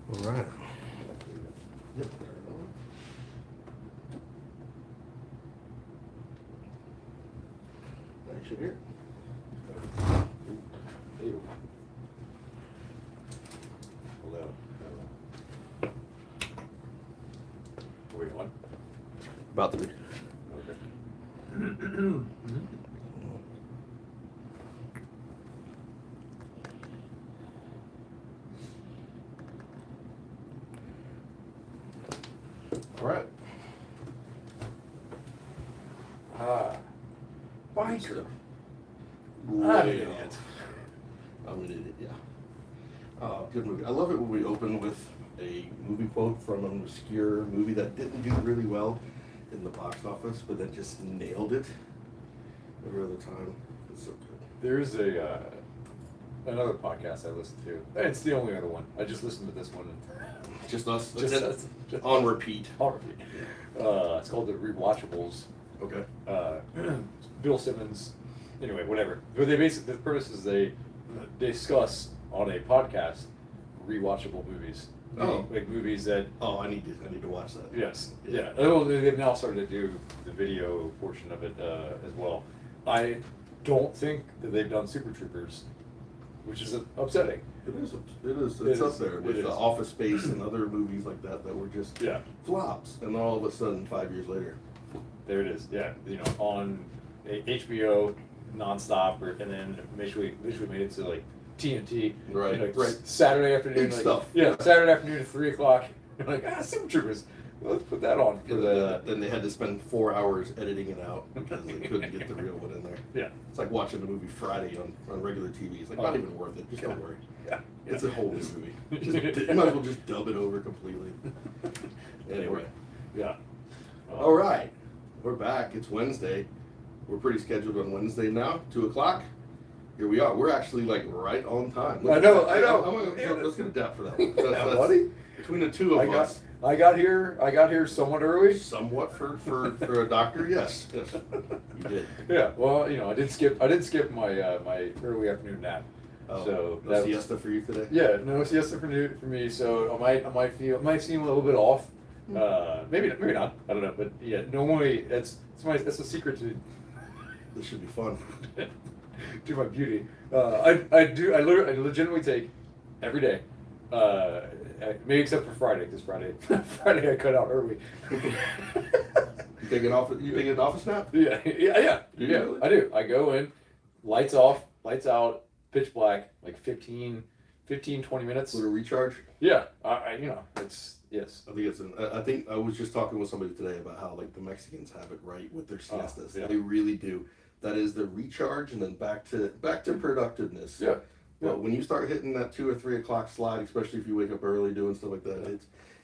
All right. Yep. Action here. Ew. Hold on. Wait, what? About to be. Okay. All right. Biker. I'm an Right idiot. on. I'm an idiot, yeah. Good movie. I love it when we open with a movie quote from an obscure movie that didn't do really well in the box office, but that just nailed it every other time. It's so good. There's another podcast I listen to. It's the only other one. I just listened to this one. Just us? Just us. On repeat. On repeat. It's called The Rewatchables. Okay. Bill Simmons. Anyway, whatever. But they basically, the purpose is they discuss on a podcast rewatchable movies. Oh. Like movies that. Oh, I need to watch that. Yes. Yeah. Well, they've now started to do the video portion of it as well. I don't think that they've done Super Troopers, which is upsetting. It is. It's up there with the Office Space and other movies like that that were just flops, and all of a sudden 5 years later, there it is. Yeah, on HBO nonstop, and then eventually made it to like TNT. Right. Saturday afternoon. Big stuff. Yeah, Saturday afternoon at 3:00. You're like, Super Troopers. Well, let's put that on for the. Then they had to spend 4 hours editing it out because they couldn't get the real one in there. Yeah. It's like watching the movie Friday on regular TV. It's like not even worth it. Just don't worry. Yeah. It's a whole new movie. You might as well just dub it over completely. Anyway. Yeah. All right. We're back. It's Wednesday. We're pretty scheduled on Wednesday now, 2:00. Here we are. We're actually like right on time. I know. Let's get a dap for that one. Yeah, buddy. Between the two of us. I got here somewhat early. Somewhat for a doctor, yes. Yes. You did. Yeah. Well, I did skip my my early afternoon nap. Oh, So no siesta for you today? Yeah, no siesta for me. So I might seem a little bit off. Maybe not. I don't know. But yeah, normally that's a secret to. This should be fun. To my beauty. I legitimately take every day. Maybe except for Friday, because Friday I cut out early. You take an office nap? Yeah. Really? I do. I go in, lights off, lights out, pitch black, like 15, 20 minutes. Little recharge? Yeah. It's yes. I think I was just talking with somebody today about how like the Mexicans have it right with their siestas. Yeah. They really do. That is the recharge and then back to productiveness. Yeah. But when you start hitting that 2 or 3 o'clock slide, especially if you wake up early doing stuff like that,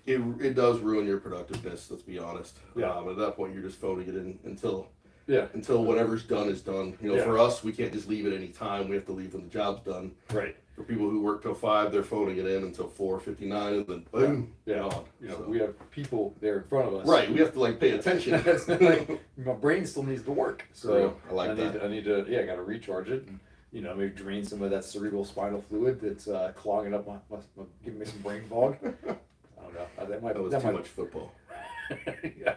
it does ruin your productiveness. Let's be honest. Yeah. At that point, you're just phoning it in until Yeah. whatever's done is done. For us, we can't just leave at any time. We have to leave when the job's done. Right. For people who work till 5, they're phoning it in until 4:59, and then boom, gone. So. We have people there in front of us. Right. We have to pay attention. My brain still needs to work. So I like that. I need to got to recharge it. And, maybe drain some of that cerebral spinal fluid that's clogging up giving me some brain fog. I don't know. That was too much football. Yeah.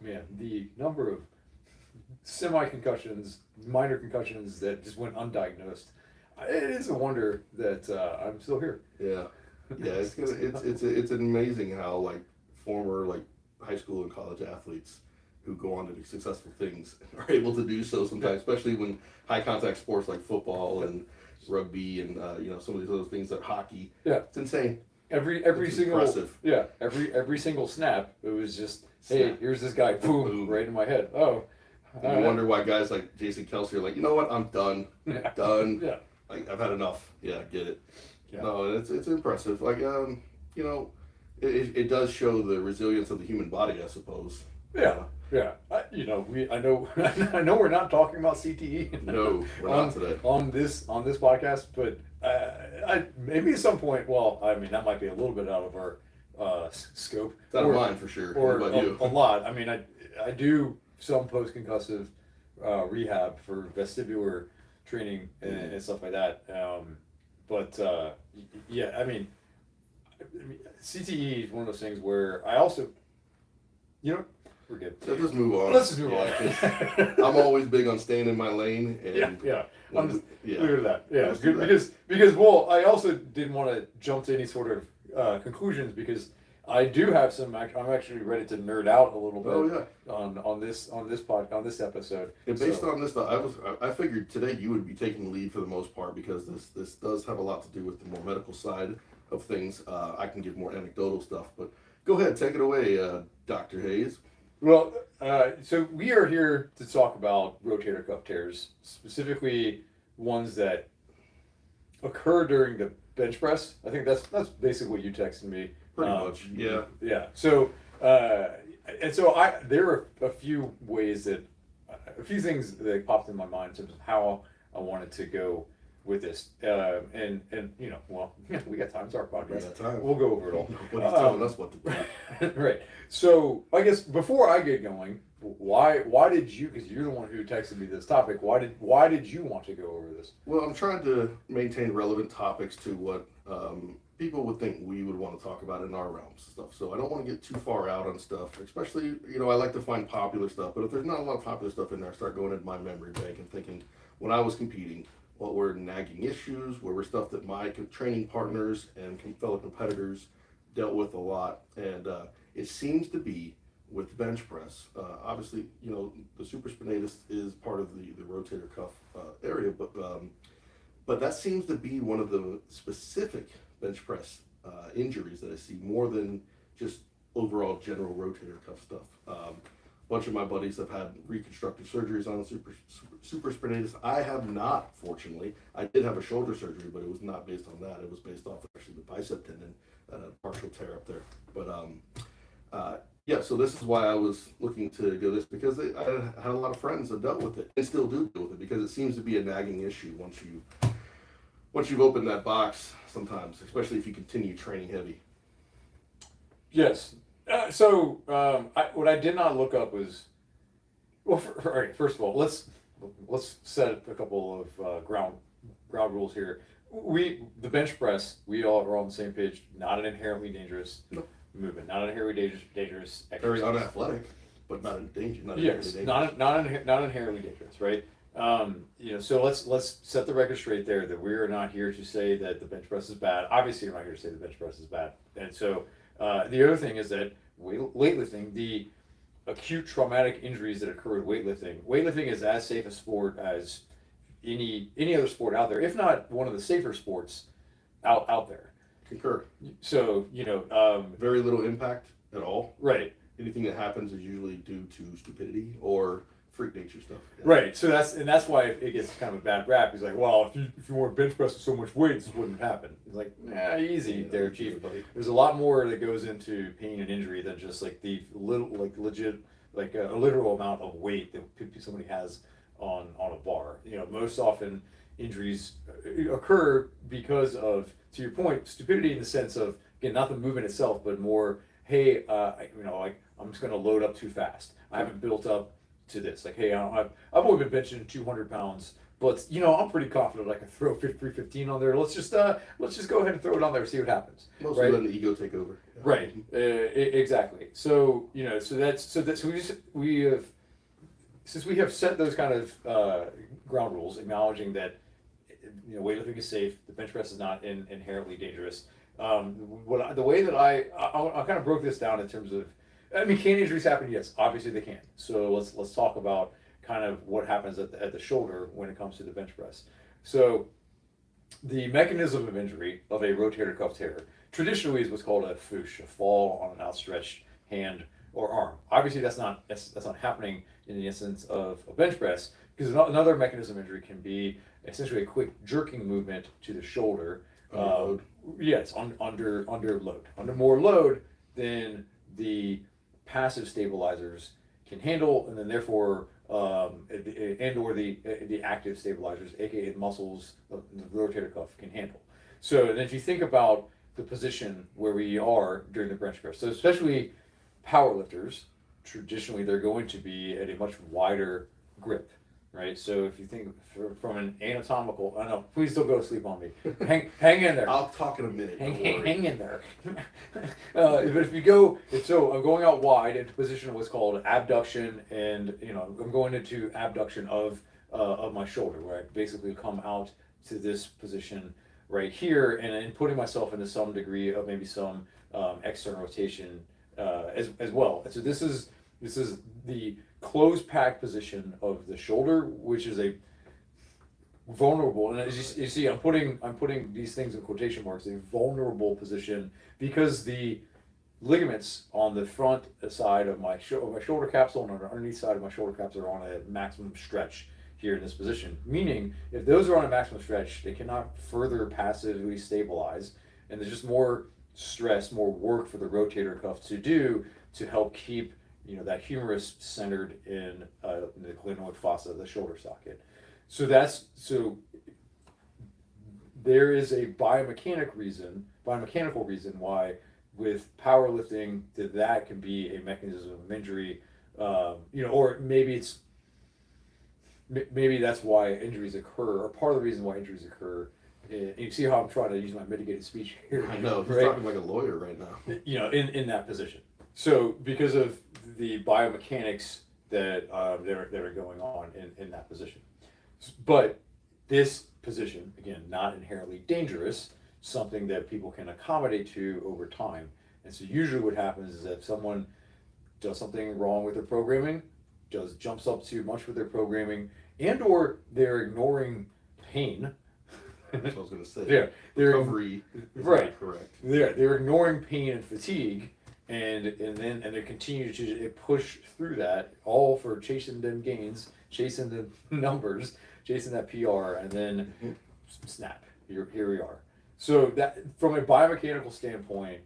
Man, the number of semi-concussions, minor concussions that just went undiagnosed. It is a wonder that I'm still here. Yeah. It's amazing how former high school and college athletes who go on to do successful things are able to do so sometimes, especially when high contact sports like football and rugby and some of these other things like hockey. Yeah, it's insane. Every single impressive. Yeah, every single snap, it was just hey, here's this guy, boom, right in my head. Oh, and you wonder why guys like Jason Kelsey are like, you know what, I'm done, done. Yeah, I've had enough. Yeah, get it. Yeah. No, it's impressive. It does show the resilience of the human body, I suppose. Yeah. I know we're not talking about CTE. No, we're not today on this podcast, but maybe at some point. Well, I mean that might be a little bit out of our scope. It's out of mine for sure. Or what about you? A lot. I mean, I do some post-concussive rehab for vestibular training and stuff like that. But yeah, I mean, CTE is one of those things where I also, you know, we're good. Let's just move on. Let's just move Yeah, on. I'm always big on staying in my lane. And Yeah. when I'm just yeah. leave it at that. Yeah, Let's good do that. because well, I also didn't want to jump to any sort of conclusions because I do have some. I'm actually ready to nerd out a little bit Oh yeah. on this on this episode. And based So, on this, I figured today you would be taking the lead for the most part because this does have a lot to do with the more medical side of things. I can give more anecdotal stuff, but go ahead, take it away, Dr. Hayes. well, so we are here to talk about rotator cuff tears, specifically ones that occur during the bench press. I think that's basically what you texted me. Pretty much, yeah. Yeah. So, and so there are a few ways that, a few things that popped in my mind in terms of how I wanted to go with this. And you know, well, we got time to talk about We this. got time. We'll go over it all. Nobody's telling us what to do. Right. So I guess before I get going, why did you? Because you're the one who texted me this topic. Why did you want to go over this? Well, I'm trying to maintain relevant topics to what people would think we would want to talk about in our realms and stuff. So I don't want to get too far out on stuff, especially, you know, I like to find popular stuff, but if there's not a lot of popular stuff in there, I start going into my memory bank and thinking, when I was competing, what were nagging issues, what were stuff that my training partners and fellow competitors dealt with a lot. And it seems to be with bench press, obviously, you know, the supraspinatus is part of the rotator cuff area, but that seems to be one of the specific bench press injuries that I see more than just overall general rotator cuff stuff. A bunch of my buddies have had reconstructive surgeries on supraspinatus. I have not, fortunately. I did have a shoulder surgery, but it was not based on that. It was based off actually the bicep tendon, partial tear up there. But yeah, so this is why I was looking to go this, because I had a lot of friends that dealt with it and still do deal with it, because it seems to be a nagging issue once you've opened that box sometimes, especially if you continue training heavy. Yes. What I did not look up was, well, all right, first of all, let's set a couple of ground rules here. The bench press, we all are on the same page. Not an inherently dangerous movement, not an inherently dangerous exercise. Very unathletic, but not in danger. Yes, not inherently dangerous, right? You know, so let's set the record straight there that we are not here to say that the bench press is bad. Obviously, we're not here to say the bench press is bad. And so the other thing is that weightlifting, the acute traumatic injuries that occur with weightlifting is as safe a sport as any other sport out there, if not one of the safer sports out there. Concur. So, you know, very little impact at all. Right. Anything that happens is usually due to stupidity or freak nature stuff. Yeah. Right. So that's why it gets kind of a bad rap. He's like, well, if you weren't bench pressing so much weight, this wouldn't happen. It's like, easy there, Chief. There's a lot more that goes into pain and injury than just like the little, like legit, like a literal amount of weight that somebody has on a bar. You know, most often injuries occur because of, to your point, stupidity in the sense of, again, not the movement itself, but more, hey, you know, like I'm just going to load up too fast. I haven't built up to this. Like, hey, I've only been benching 200 pounds, but you know, I'm pretty confident I can throw 315 on there. Let's just go ahead and throw it on there and see what happens. Mostly right? letting the ego take over. Yeah. Right. Exactly. So you know, so we have, since we have set those kind of ground rules, acknowledging that, you know, weightlifting is safe, the bench press is not inherently dangerous. The way that I kind of broke this down in terms of, I mean, can injuries happen? Yes, obviously they can. So let's talk about kind of what happens at the shoulder when it comes to the bench press. So the mechanism of injury of a rotator cuff tear traditionally is what's called a foosh, a fall on an outstretched hand or arm. Obviously that's not happening in the instance of a bench press, because another mechanism of injury can be essentially a quick jerking movement to the shoulder. Under load. Yes, under load. Under more load than the passive stabilizers can handle, and then therefore and or the active stabilizers, aka the muscles of the rotator cuff, can handle. So then if you think about the position where we are during the bench press, so especially power lifters, traditionally they're going to be at a much wider grip, right? So if you think from an anatomical, I know, please don't go to sleep on me. Hang in there. I'll talk in a minute. Hang in there. But if you go, so I'm going out wide into position of what's called abduction, and I'm going into abduction of my shoulder, where I basically come out to this position right here, and putting myself into some degree of maybe some external rotation as well. And so this is the closed pack position of the shoulder, which is a vulnerable, and as you see, I'm putting these things in quotation marks, a vulnerable position, because the ligaments on the front side of my shoulder capsule and on the underneath side of my shoulder capsule are on a maximum stretch here in this position. Meaning, if those are on a maximum stretch, they cannot further passively stabilize, and there's just more stress, more work for the rotator cuff to do to help keep that humerus centered in the glenoid fossa, the shoulder socket. So there is a biomechanical reason why with powerlifting that can be a mechanism of injury, or maybe that's why injuries occur, or part of the reason why injuries occur. You see how I'm trying to use my mitigated speech here. I know, he's right? talking like a lawyer right now. In that position. So because of the biomechanics that are going on in that position. But this position, again, not inherently dangerous, something that people can accommodate to over time. And so usually what happens is that if someone does something wrong with their programming, jumps up too much with their programming, and or they're ignoring pain. That's what I was going to say. Yeah, recovery is not correct. They're ignoring pain and fatigue, and they continue to push through that, all for chasing them gains, chasing the numbers, chasing that PR, and then snap. Here we are. So that, from a biomechanical standpoint,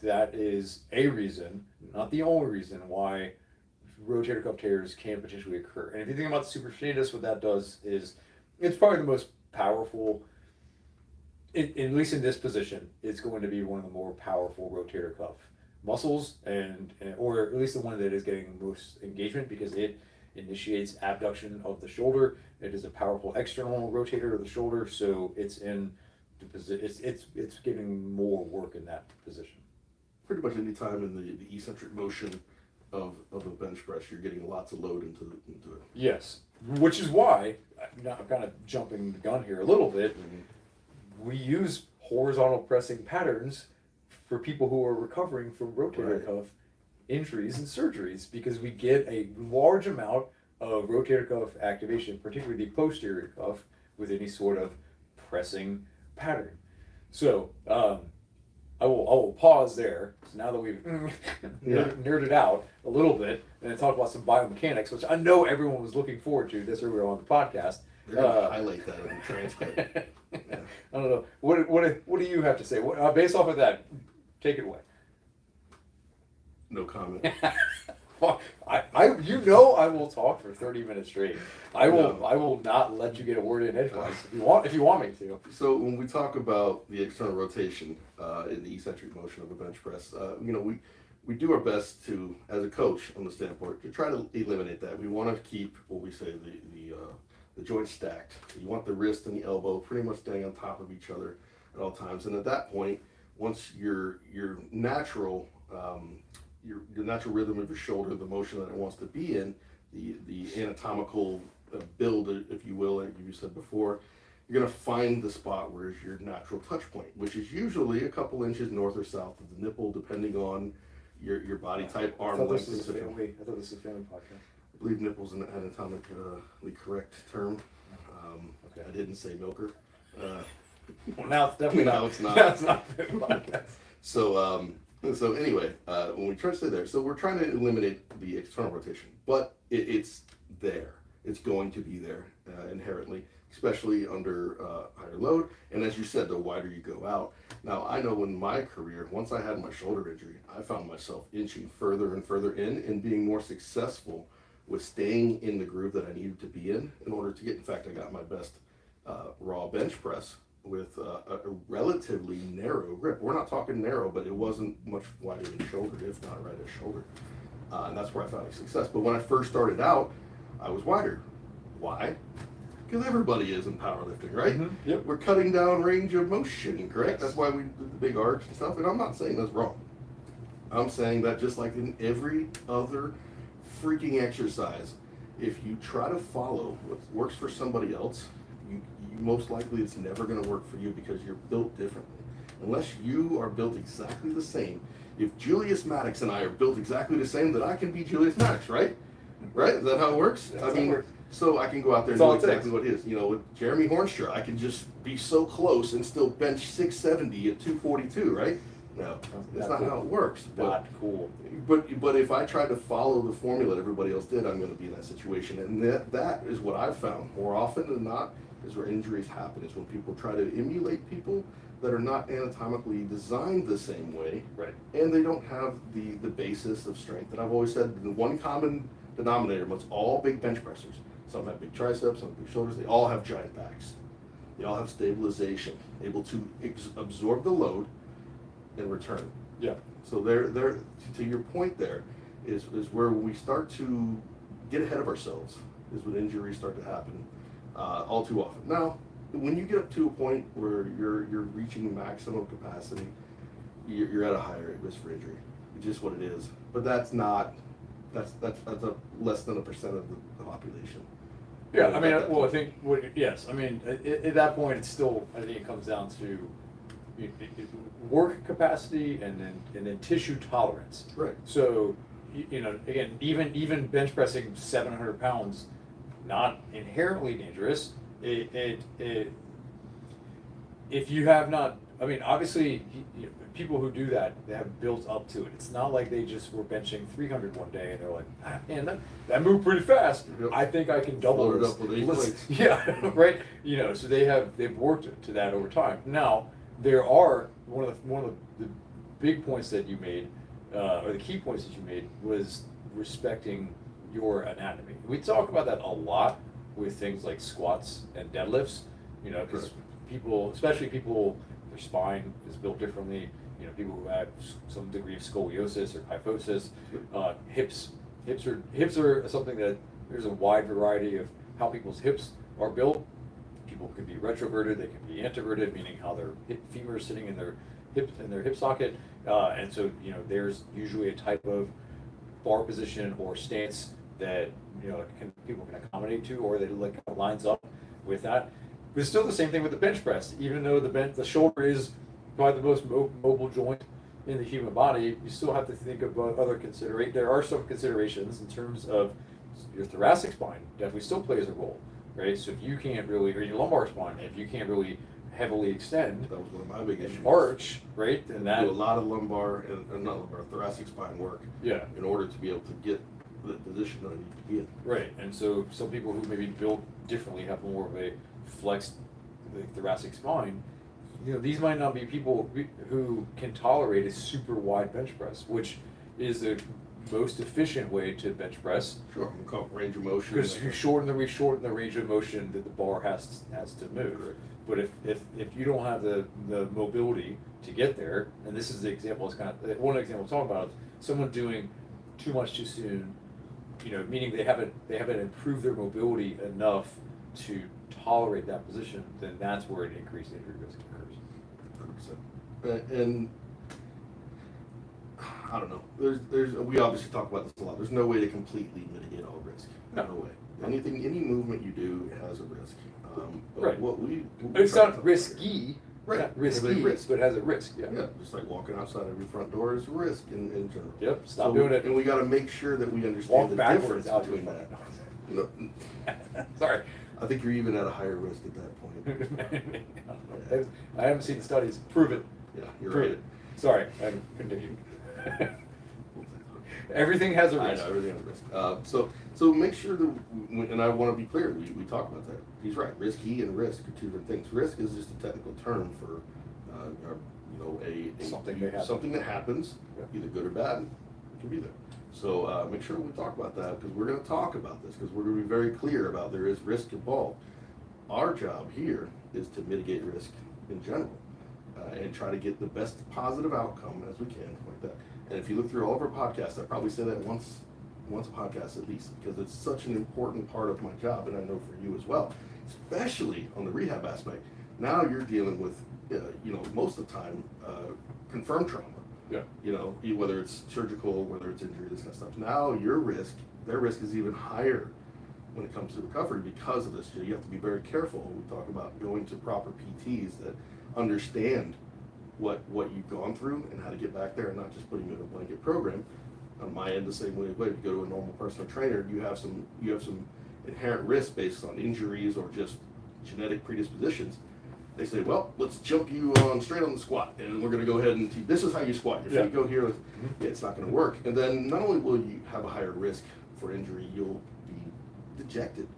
that is a reason, not the only reason, why rotator cuff tears can potentially occur. And if you think about the superfetus, what that does is, it's probably the most powerful, at least in this position, it's going to be one of the more powerful rotator cuff muscles, or at least the one that is getting most engagement, because it initiates abduction of the shoulder. It is a powerful external rotator of the shoulder, so it's in the position. It's giving more work in that position. Pretty much any time in the eccentric motion of a bench press, you're getting lots of load into it. Yes, which is why, I'm kind of jumping the gun here a little bit, we use horizontal pressing patterns for people who are recovering from rotator cuff injuries and surgeries, because we get a large amount of rotator cuff activation, particularly the posterior cuff, with any sort of pressing pattern. So I will pause there. So now that we've nerded out a little bit and talk about some biomechanics, which I know everyone was looking forward to this earlier on the podcast. They're going to highlight that in the transcript. I don't know. What do you have to say? Based off of that, take it away. No comment. I will talk for 30 minutes straight. I will not let you get a word in edgewise if you want me to. So when we talk about the external rotation in the eccentric motion of a bench press, we do our best to, as a coach on the standpoint, to try to eliminate that. We want to keep what we say the joints stacked. You want the wrist and the elbow pretty much staying on top of each other at all times. And at that point, once your natural rhythm of your shoulder, the motion that it wants to be in, the anatomical build, if you will, like you said before, you're going to find the spot where is your natural touch point, which is usually a couple inches north or south of the nipple, depending on your body type, arm length. I thought this was a family podcast. I believe nipple's an anatomically correct term. Okay. I didn't say milker. Well, now it's definitely now not. It's not. Now it's not a family podcast. So anyway, when we try to stay there, so we're trying to eliminate the external rotation, but it's there. It's going to be there inherently, especially under higher load. And as you said, the wider you go out. Now, I know in my career, once I had my shoulder injury, I found myself inching further and further in and being more successful with staying in the groove that I needed to be in order to get, in fact, I got my best raw bench press with a relatively narrow grip. We're not talking narrow, but it wasn't much wider than shoulder, if not right at shoulder. And that's where I found success. But when I first started out, I was wider. Why? Because everybody is in powerlifting, right? Yep. We're cutting down range of motion, correct? Yes. That's why we do the big arch and stuff. And I'm not saying that's wrong. I'm saying that just like in every other freaking exercise, if you try to follow what works for somebody else, you most likely it's never going to work for you because you're built differently. Unless you are built exactly the same. If Julius Maddox and I are built exactly the same, then I can be Julius Maddox, right? Right? Is that how it works? That's how it works. So I can go out there and do exactly what it is. You know, with Jeremy Hornstra, I can just be so close and still bench 670 at 242, right? No, that's not how it works. Not cool. But if I try to follow the formula that everybody else did, I'm going to be in that situation. And that is what I've found more often than not is where injuries happen. Is when people try to emulate people that are not anatomically designed the same way, right? And they don't have the basis of strength. And I've always said the one common denominator amongst all big bench pressers. Some have big triceps, some have big shoulders. They all have giant backs. They all have stabilization, able to absorb the load and return. Yeah. So they're to your point there is where we start to get ahead of ourselves is when injuries start to happen all too often. Now, when you get up to a point where you're reaching maximum capacity, you're at a higher risk for injury. It's just what it is. But that's not that's a less than 1% of the population. Yeah, I mean, well, I think, yes, I mean, at that point, it's still, I think it comes down to work capacity and then tissue tolerance. Right. So, you know, again, even bench pressing 700 pounds, not inherently dangerous. If you have not, I mean, obviously, people who do that, they have built up to it. It's not like they just were benching 300 one day and they're like, man, that moved pretty fast. Yep. I think I can double Load it this. up with 8 plates. Yeah, right. You know, so they've worked to that over time. Now, there are one of the big points that you made, or the key points that you made, was respecting your anatomy. We talk about that a lot with things like squats and deadlifts. You know, because people, especially people, their spine is built differently. You know, people who have some degree of scoliosis or kyphosis, hips are something that there's a wide variety of how people's hips are built. People can be retroverted, they can be anteverted, meaning how their femur is sitting in their hip socket, and so you know there's usually a type of bar position or stance that people can accommodate to, or that like lines up with that. But it's still the same thing with the bench press. Even though the shoulder is probably the most mobile joint in the human body, you still have to think about other considerations. There are some considerations in terms of your thoracic spine definitely still plays a role, right? So if you can't really, or your lumbar spine, if you can't really heavily extend, that was one of my big issues. Arch, right? And that do a lot of lumbar and not lumbar, thoracic spine work. Yeah. In order to be able to get the position that I need to be in. Right, and so some people who maybe built differently have more of a flexed thoracic spine. You know, these might not be people who can tolerate a super wide bench press, which is the most efficient way to bench press. Sure, we call it range of motion. Because if you shorten the range of motion that the bar has to move. Correct. But if you don't have the mobility to get there, and this is the example, it's kind of one example I'm talking about, someone doing too much too soon, you know, meaning they haven't improved their mobility enough to tolerate that position, then that's where an increased injury risk occurs. 100%. And I don't know. There's we obviously talk about this a lot. There's no way to completely mitigate all risk. No way. Any movement you do has a risk. Right. It's not risky. Right. Not risky, risk. but it has a risk. Yeah. Yeah. Just like walking outside of your front door is a risk in general. Yep. Stop doing it. And we got to make sure that we understand the difference between that. You know, Sorry. I think you're even at a higher risk at that point. I haven't seen the studies. Prove it. Yeah, you're Prove right. it. Sorry, I'm continuing. Everything has a risk. I know, everything has a risk. So make sure that, and I want to be clear, we talk about that. He's right. Risky and risk are two different things. Risk is just a technical term for, something that happens, either good or bad. It can be there. So make sure we talk about that because we're going to talk about this because we're going to be very clear about there is risk involved. Our job here is to mitigate risk in general and try to get the best positive outcome as we can like that. And if you look through all of our podcasts, I probably say that once once a podcast at least, because it's such an important part of my job, and I know for you as well, especially on the rehab aspect. Now you're dealing with, most of the time, confirmed trauma. Yeah. Whether it's surgical, whether it's injury, this kind of stuff. Now their risk is even higher when it comes to recovery because of this. You have to be very careful. We talk about going to proper PTs that understand what you've gone through and how to get back there, and not just putting you in a blanket program. On my end, the same way. If you go to a normal personal trainer, you have some inherent risk based on injuries or just genetic predispositions. They say, well, let's jump you straight on the squat, and we're going to go ahead and this is how you squat. If you go here, it's not going to work. And then not only will you have a higher risk for injury, you'll be dejected.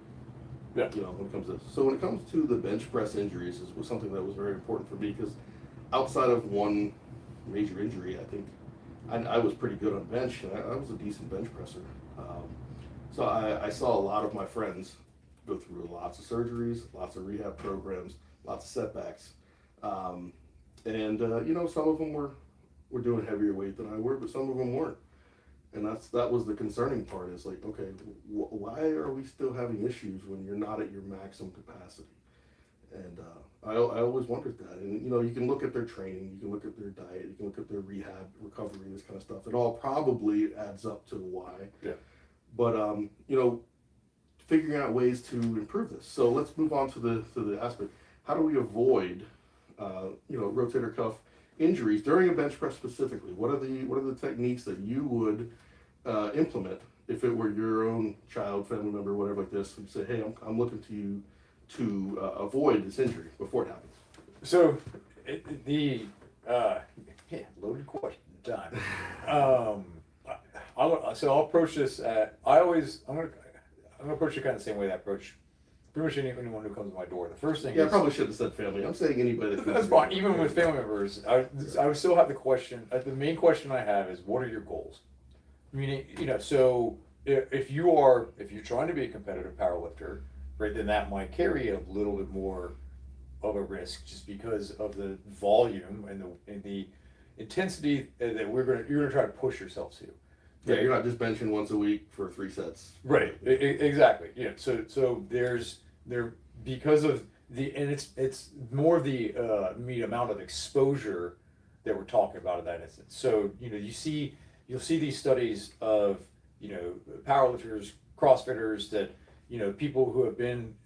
Yeah. When it comes to the bench press injuries, it was something that was very important for me, because outside of one major injury, I think I was pretty good on bench, and I was a decent bench presser. So I saw a lot of my friends go through lots of surgeries, lots of rehab programs, lots of setbacks. Some of them were doing heavier weight than I were, but some of them weren't. And that was the concerning part, is like, okay, why are we still having issues when you're not at your maximum capacity? And I always wondered that. And, you can look at their training, you can look at their diet, you can look at their rehab, recovery, this kind of stuff. It all probably adds up to the why. Yeah. But, figuring out ways to improve this. So let's move on to the aspect. How do we avoid, rotator cuff injuries during a bench press specifically? What are the techniques that you would implement if it were your own child, family member, whatever like this, and say, hey, I'm looking to you to avoid this injury before it happens? So loaded question time. I'll approach this I'm gonna approach it kind of the same way that I approach pretty much anyone who comes to my door. The first thing I probably should have said family. I'm saying anybody. That's fine. Even with family members, I would still have the question. The main question I have is, what are your goals? Meaning, so if you're trying to be a competitive powerlifter, right, then that might carry a little bit more of a risk, just because of the volume and the intensity that you're gonna try to push yourself to. Yeah, you're not just benching once a week for 3 sets. Right. Exactly. So because of it's more the amount of exposure that we're talking about in that instance. So you'll see these studies of powerlifters, CrossFitters, that people who have been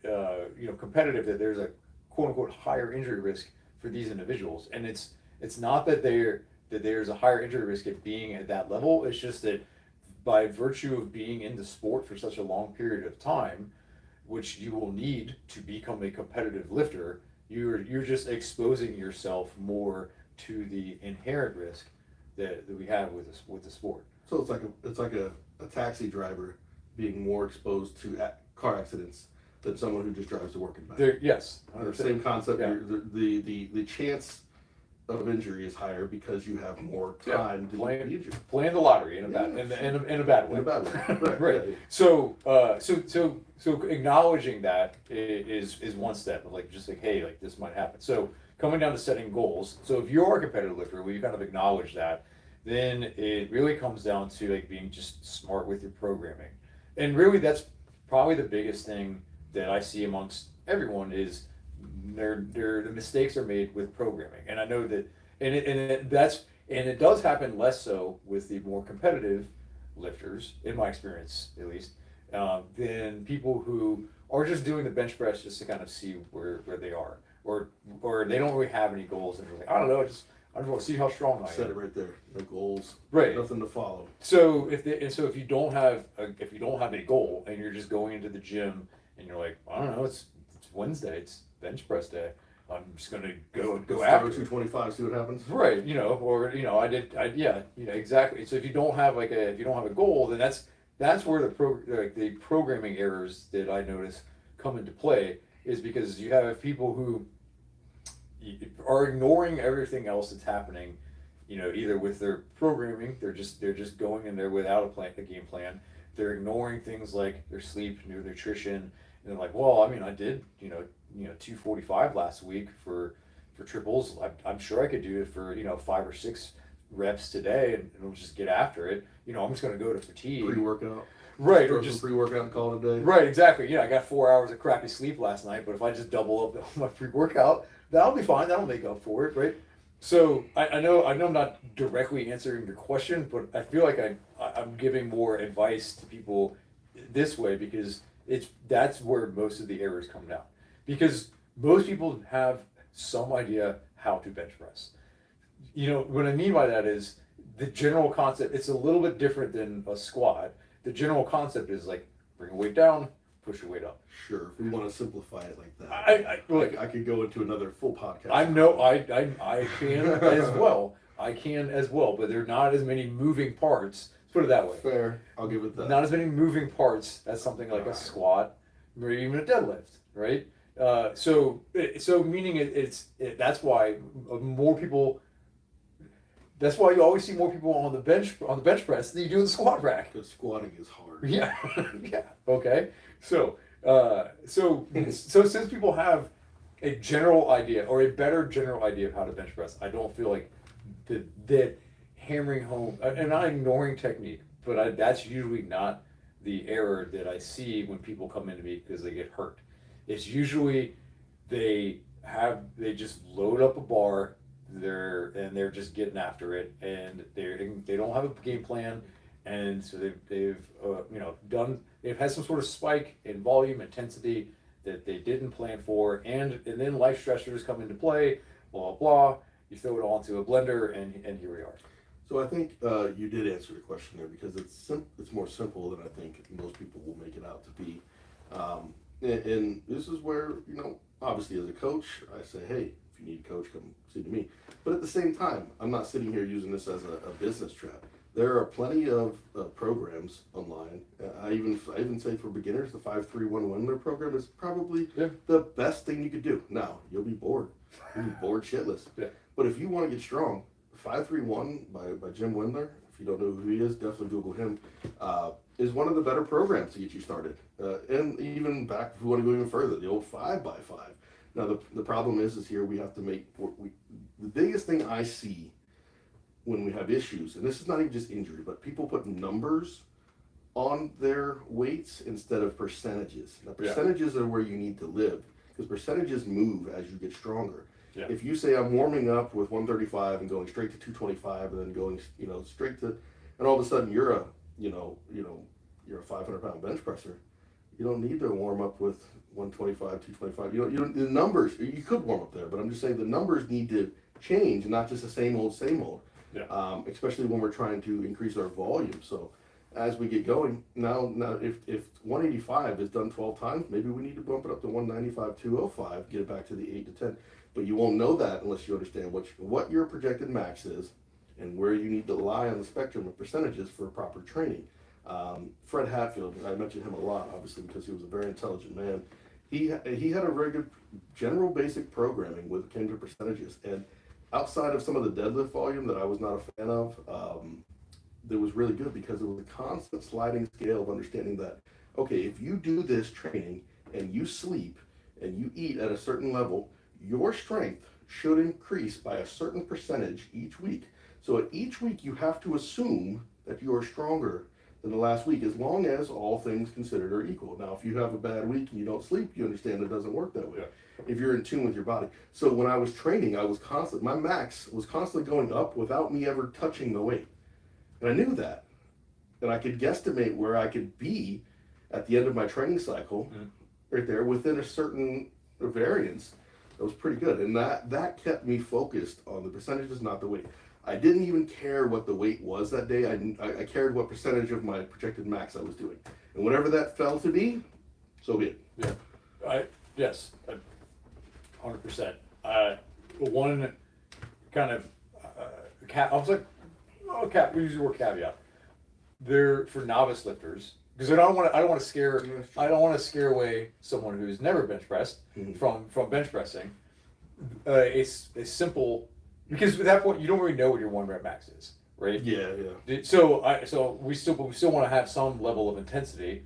competitive, that there's a quote unquote higher injury risk for these individuals, and it's not that there's a higher injury risk at being at that level. It's just that by virtue of being in the sport for such a long period of time, which you will need to become a competitive lifter, you're just exposing yourself more to the inherent risk that we have with the sport. So it's like a taxi driver being more exposed to car accidents than someone who just drives to work and back. Yes, same concept. Yeah. The chance of injury is higher because you have more time to be injured. Playing the lottery in a bad way. In a bad way. Right. Yeah. So acknowledging that is one step of hey, this might happen. So coming down to setting goals. So if you're a competitive lifter, where you kind of acknowledge that, then it really comes down to being just smart with your programming. And really that's probably the biggest thing that I see amongst everyone is the mistakes are made with programming. And I know that it does happen less so with the more competitive lifters, in my experience at least, than people who are just doing the bench press just to kind of see where they are, or they don't really have any goals, and they're like, I don't know, I just want to see how strong I am. Said it right there. No goals. Right. Nothing to follow. So if you don't have a goal and you're just going into the gym and you're like, I don't know, it's Wednesday, it's bench press day, I'm just gonna go after 225, see what happens. Right. Exactly. So if you don't have a goal, then that's where the programming errors that I notice come into play, is because you have people who are ignoring everything else that's happening, either with their programming, they're just going in there without a game plan. They're ignoring things like their sleep, their nutrition, and they're like, well, I did 245 last week for triples. I'm sure I could do it for 5 or 6 reps today and we'll just get after it. I'm just going to go to fatigue. Pre-workout. Right, Throw or some just pre-workout and call it a day. right, exactly. I got 4 hours of crappy sleep last night, but if I just double up my pre-workout, that'll be fine. That'll make up for it, right? So I know I'm not directly answering your question, but I feel like I'm giving more advice to people this way because that's where most of the errors come down. Because most people have some idea how to bench press. What I mean by that is the general concept. It's a little bit different than a squat. The general concept is like bring a weight down, push your weight up. Sure, if we want to simplify it like that. I could go into another full podcast. I know I can as well. I can as well, but there are not as many moving parts. Let's put it that way. Fair, I'll give it that. Not as many moving parts as something like a squat, or even a deadlift, right? So meaning that's why more people. That's why you always see more people on the bench press than you do in the squat rack. Because squatting is hard. Yeah, yeah. Okay. So since people have a general idea or a better general idea of how to bench press, I don't feel like that hammering home and not ignoring technique, but that's usually not the error that I see when people come into me because they get hurt. It's usually they just load up a bar. They're just getting after it, and they don't have a game plan, and so they've had some sort of spike in volume intensity that they didn't plan for, and then life stressors come into play, blah blah blah. You throw it all into a blender, and here we are. So I think you did answer the question there because it's more simple than I think most people will make it out to be, and this is where obviously as a coach I say, hey, if you need a coach, come see to me. But at the same time, I'm not sitting here using this as a business trap. There are plenty of programs online. I even say for beginners, the 5-3-1 Wendler program is probably the best thing you could do. Now, you'll be bored. You'll be bored shitless. Yeah. But if you want to get strong, 5-3-1 by Jim Wendler, if you don't know who he is, definitely Google him, is one of the better programs to get you started. And even back, if you want to go even further, the old 5x5. Now, the problem is here we have to make, the biggest thing I see when we have issues, and this is not even just injury, but people put numbers on their weights instead of percentages. Now, percentages are where you need to live, because percentages move as you get stronger. Yeah. If you say I'm warming up with 135 and going straight to 225 and then going, straight to, and all of a sudden you're a 500-pound bench presser, you don't need to warm up with 125, 225. The numbers, you could warm up there, but I'm just saying the numbers need to change, not just the same old. Yeah. Especially when we're trying to increase our volume. So as we get going, now if 185 is done 12 times, maybe we need to bump it up to 195, 205, get it back to the 8 to 10. But you won't know that unless you understand what your projected max is and where you need to lie on the spectrum of percentages for proper training. Fred Hatfield, I mentioned him a lot, obviously, because he was a very intelligent man. He had a very good general basic programming when it came to percentages. And outside of some of the deadlift volume that I was not a fan of, that was really good because it was a constant sliding scale of understanding that, okay, if you do this training and you sleep and you eat at a certain level, your strength should increase by a certain percentage each week. So at each week you have to assume that you are stronger than the last week, as long as all things considered are equal. Now, if you have a bad week and you don't sleep, you understand it doesn't work that way. Yeah. If you're in tune with your body. So when I was training, my max was constantly going up without me ever touching the weight. And I knew that. And I could guesstimate where I could be at the end of my training cycle, right there, within a certain variance. That was pretty good. And that kept me focused on the percentages, not the weight. I didn't even care what the weight was that day. I cared what percentage of my projected max I was doing. And whatever that fell to be, so be it. Yeah. Yes, 100%. One kind of I was like, we use the word caveat. They're for novice lifters because I don't want to scare away someone who's never bench pressed from bench pressing. It's simple. Because at that point, you don't really know what your 1 rep max is, right? Yeah. So we still want to have some level of intensity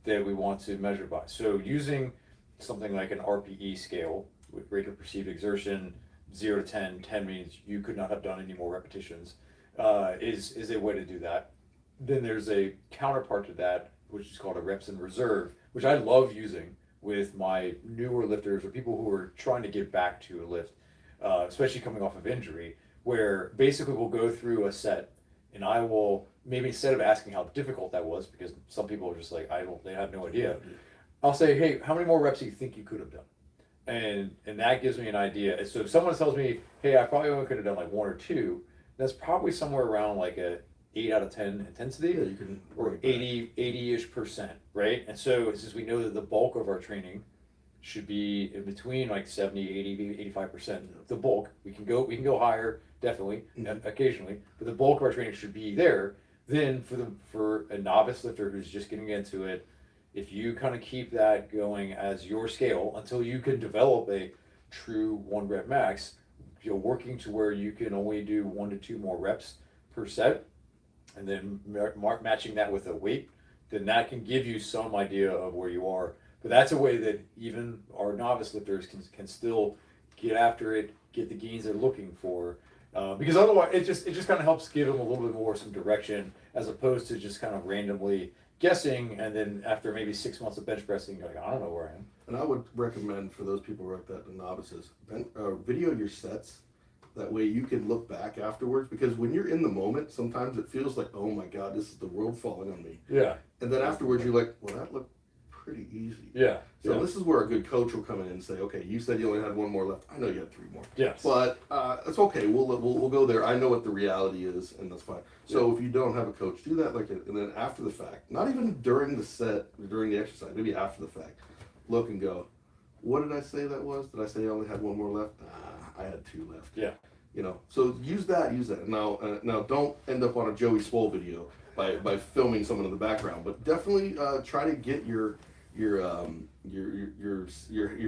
that we want to measure by. So using something like an RPE scale with rate of perceived exertion, 0 to 10, 10 means you could not have done any more repetitions. is a way to do that. Then there's a counterpart to that, which is called a reps in reserve, which I love using with my newer lifters or people who are trying to get back to a lift, especially coming off of injury, where basically we'll go through a set and I will, maybe instead of asking how difficult that was, because some people are just like, they have no idea, I'll say, hey, how many more reps do you think you could have done? And that gives me an idea. So if someone tells me, hey, I probably only could have done like 1 or 2, that's probably somewhere around like a 8 out of 10 intensity, Yeah, you can or 80-ish percent, right? And so since we know that the bulk of our training should be in between like 70, 80, 85%, the bulk, we can go higher, definitely, occasionally, but the bulk of our training should be there. Then for a novice lifter who's just getting into it, if you kind of keep that going as your scale until you can develop a true 1 rep max, you're working to where you can only do 1 to 2 more reps per set, and then matching that with a weight, then that can give you some idea of where you are. But that's a way that even our novice lifters can still get after it, get the gains they're looking for. Because otherwise, it just kind of helps give them a little bit more some direction, as opposed to just kind of randomly guessing, and then after maybe 6 months of bench pressing, you're like, I don't know where I am. And I would recommend for those people like that, the novices, video your sets. That way you can look back afterwards, because when you're in the moment, sometimes it feels like, oh my God, this is the world falling on me. Yeah. And then afterwards you're like, well, that looked pretty easy. Yeah. So this is where a good coach will come in and say, okay, you said you only had 1 more left. I know you had 3 more. Yes. But it's okay. We'll go there. I know what the reality is, and that's fine. So if you don't have a coach, do that and then after the fact, not even during the set, or during the exercise, maybe after the fact, look and go, what did I say that was? Did I say I only had 1 more left? I had 2 left. Yeah. So use that. Now don't end up on a Joey Swole video by filming someone in the background, but definitely try to get your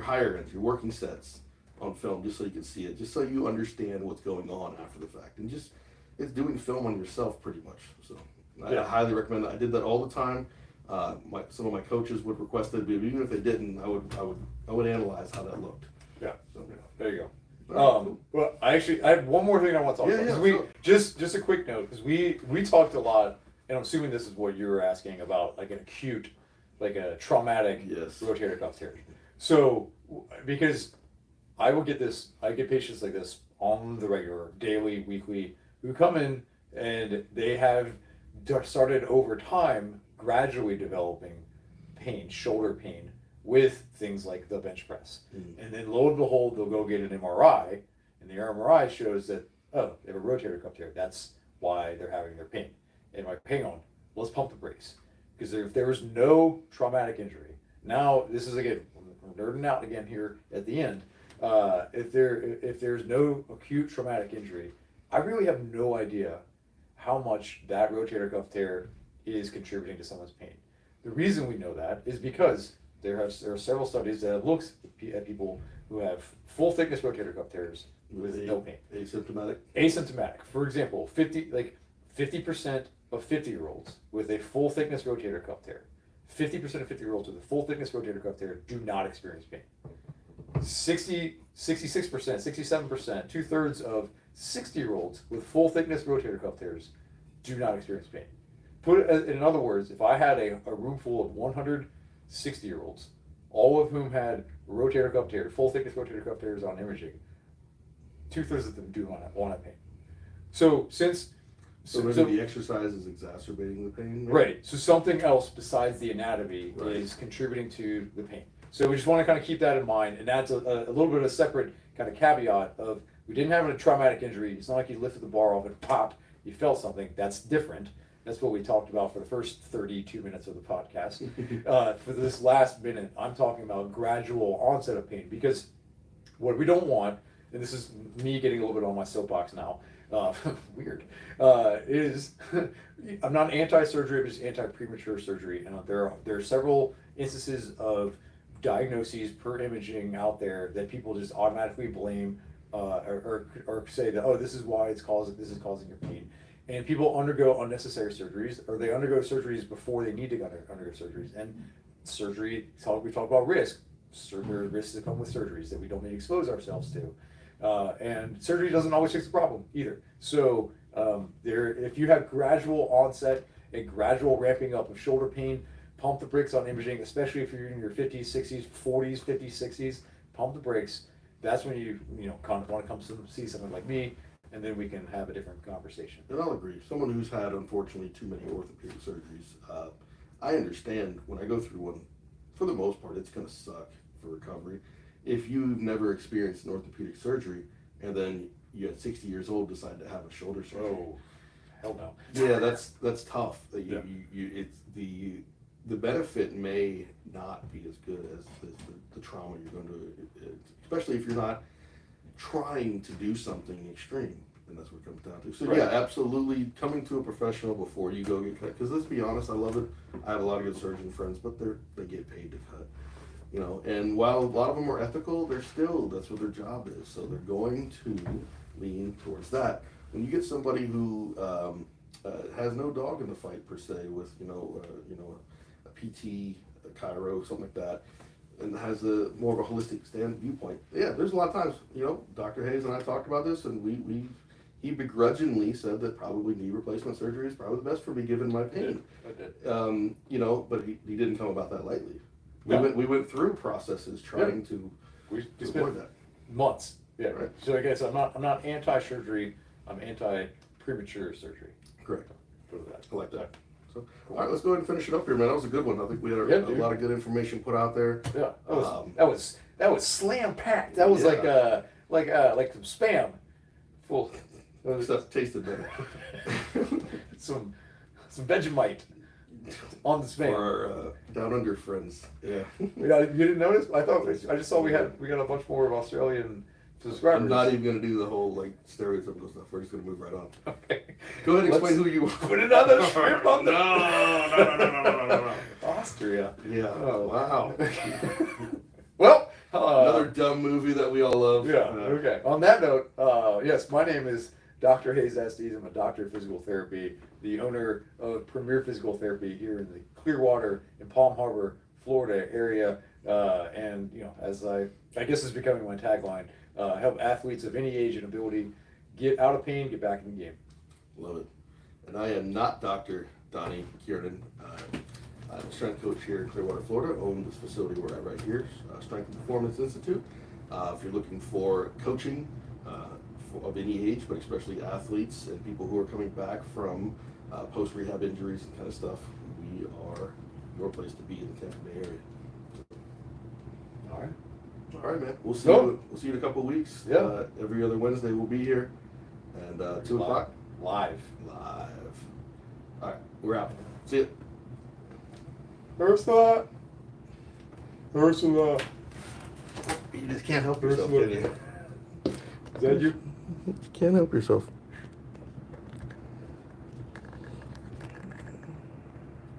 higher ends, your working sets on film, just so you can see it, just so you understand what's going on after the fact, and it's doing film on yourself pretty much. So I highly recommend that. I did that all the time. Some of my coaches would request it, but even if they didn't, I would analyze how that looked. Yeah. So, there you go. Cool. Well, I have one more thing I want to talk about. Sure. Just a quick note, because we talked a lot, and I'm assuming this is what you were asking about, like an acute, like a traumatic rotator cuff tear. So, because I get patients like this on the regular, daily, weekly, who come in and they have started over time gradually developing pain, shoulder pain, with things like the bench press. And then lo and behold, they'll go get an MRI, and the MRI shows that, oh, they have a rotator cuff tear. That's why they're having their pain. And I'm like, hang on, let's pump the brakes. Because if there was no traumatic injury, now this is, again, we're nerding out again here at the end. If there's no acute traumatic injury, I really have no idea how much that rotator cuff tear is contributing to someone's pain. The reason we know that is because there are several studies that have looked at people who have full thickness rotator cuff tears with no pain. Asymptomatic. For example, 50% of 50-year-olds with a full thickness rotator cuff tear, 50% of 50-year-olds with a full thickness rotator cuff tear do not experience pain. 66%, 67%, 2/3 of 60-year-olds with full thickness rotator cuff tears do not experience pain. In other words, if I had a room full of 100 60-year-olds, all of whom had rotator cuff tears, full thickness rotator cuff tears on imaging, 2/3 of them do not have pain. So the exercise is exacerbating the pain, right? So something else besides the anatomy is contributing to the pain. So we just want to kind of keep that in mind, and that's a little bit of a separate kind of caveat of, we didn't have a traumatic injury. It's not like you lifted the bar off and pop, you felt something. That's different. That's what we talked about for the first 32 minutes of the podcast. For this last minute, I'm talking about gradual onset of pain, because what we don't want, and this is me getting a little bit on my soapbox now, weird, is I'm not anti-surgery, but just anti-premature surgery. And there are several instances of diagnoses per imaging out there that people just automatically blame or say that, oh, this is causing your pain. And people undergo unnecessary surgeries, or they undergo surgeries before they need to undergo surgeries. And surgery, we talk about risk. There are risks that come with surgeries that we don't need to expose ourselves to. And surgery doesn't always fix the problem either. So if you have gradual onset and gradual ramping up of shoulder pain, pump the brakes on imaging, especially if you're in your 50s, 60s, 40s, 50s, 60s, pump the brakes. That's when you kind of want to come see someone like me, and then we can have a different conversation. And I'll agree. Someone who's had, unfortunately, too many orthopedic surgeries, I understand when I go through one, for the most part, it's going to suck for recovery. If you've never experienced an orthopedic surgery, and then you at 60 years old decide to have a shoulder surgery. Oh, hell no. Yeah, that's tough. Yeah. It's the benefit may not be as good as the trauma you're going to, especially if you're not trying to do something extreme, and that's what it comes down to. So Right. yeah, absolutely, coming to a professional before you go get cut. Because let's be honest, I love it. I have a lot of good surgeon friends, but they get paid to cut. And while a lot of them are ethical, that's what their job is. So they're going to lean towards that. When you get somebody who has no dog in the fight per se, with a PT, a chiro, something like that, and has a more of a holistic viewpoint. Yeah, there's a lot of times, Dr. Hayes and I talked about this, and he begrudgingly said that probably knee replacement surgery is probably the best for me given my pain. But he didn't come about that lightly. We went through processes trying to avoid that. Months. Yeah. Right. So I guess I'm not anti-surgery. I'm anti-premature surgery. Correct. That. I like that. So, all right, let's go ahead and finish it up here, man. That was a good one. I think we had a lot of good information put out there. Yeah. That was slam packed. That was like some spam. Full. Stuff tasted better. some Vegemite on the spam. For our down under friends. Yeah. You didn't notice? I just saw we got a bunch more of Australian subscribers. I'm not even going to do the whole stereotypical stuff. We're just going to move right on. Okay. Go ahead and explain who you are. Put another shrimp on the... No. Austria. Yeah. Oh. Wow. Well, another dumb movie that we all love. Yeah. Okay. On that note, yes, my name is Dr. Hayes Estes. I'm a doctor of physical therapy, the owner of Premier Physical Therapy here in the Clearwater and Palm Harbor, Florida area. And as I guess is becoming my tagline, help athletes of any age and ability get out of pain, get back in the game. Love it. And I am not Dr. Donnie Kiernan. I'm a strength coach here in Clearwater, Florida. Own this facility we're at right here, Strength and Performance Institute. If you're looking for coaching of any age, but especially athletes and people who are coming back from post-rehab injuries and kind of stuff, we are your place to be in the Tampa Bay area. All right. All right, man. We'll see you in a couple of weeks. Yeah. Every other Wednesday we'll be here, and 2 o'clock Live. All right, we're out. See ya. Ursula. You just can't help yourself, can you? Is that you? Can't help yourself.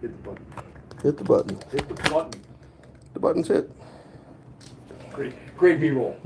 Hit the button. Hit the button. Hit the button. The button's hit. Great B-roll.